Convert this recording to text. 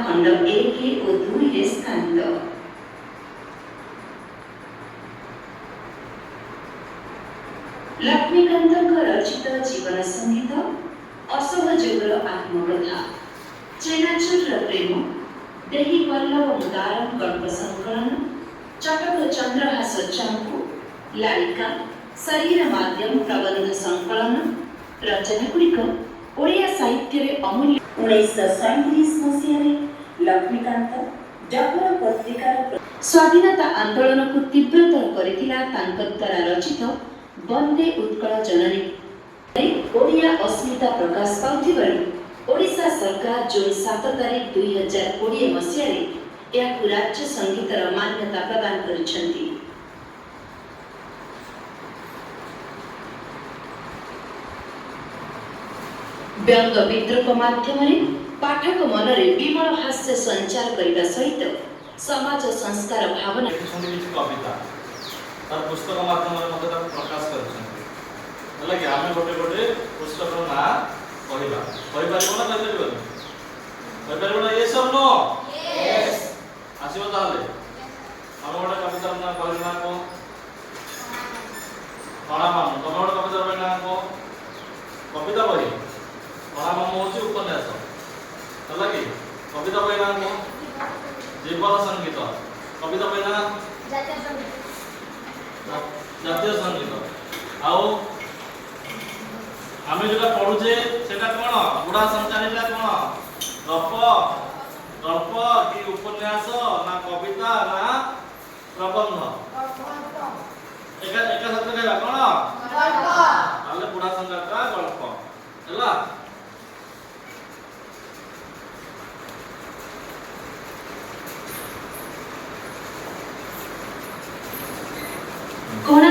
खंड 1 और 2 रे स्थानित लक्ष्मीकांत रचित जीवन संगीत असहयोगर आत्मकथा चेनाचूर प्रेम देही वल्लभ मुदारम गल्प संकलन चटक चंद्रहास चंपू लालिका शरीर माध्यम प्रबंध संकलन रचनागुड़िक ओडिया साहित्य अमूल्य 1937 मसीह लक्ष्मीकांत जबर पत्रिकार स्वाधीनता आंदोलन को तीव्रतर करिथिला तांक द्वारा रचित वंदे उत्कल जननी ओडिया अस्मिता प्रकाश पाउथिबारु ओडिशा सरकार जून 7 तारीख 2020 मसीह या राज्य संगीतर मान्यता प्रदान करिसेंती। व्यंग विद्रूप माध्यम पाठक मन में विमल हास्य संचार करने सहित समाज संस्कार भावना कविता तार पुस्तक माध्यम प्रकाश कर आम गोटे गोटे पुस्तक ना कहना ये सब नो आसो ताले आम गोटे कविता ना कहना को कणा मामू तुम गोटे कविता बही ना को कविता बही कणा मामू हूँ उपन्यास है कि कविता बही ना को जीवन संगीत कविता बही ना जातीय संगीत आउ आम जो पढ़ुचे से कौन बुढ़ा संचालिका कौन गप गल्प कि उपन्यास ना कविता ना प्रबंध एक सत्य कहवा कौन बुढ़ा संचालिका गल्प है कोना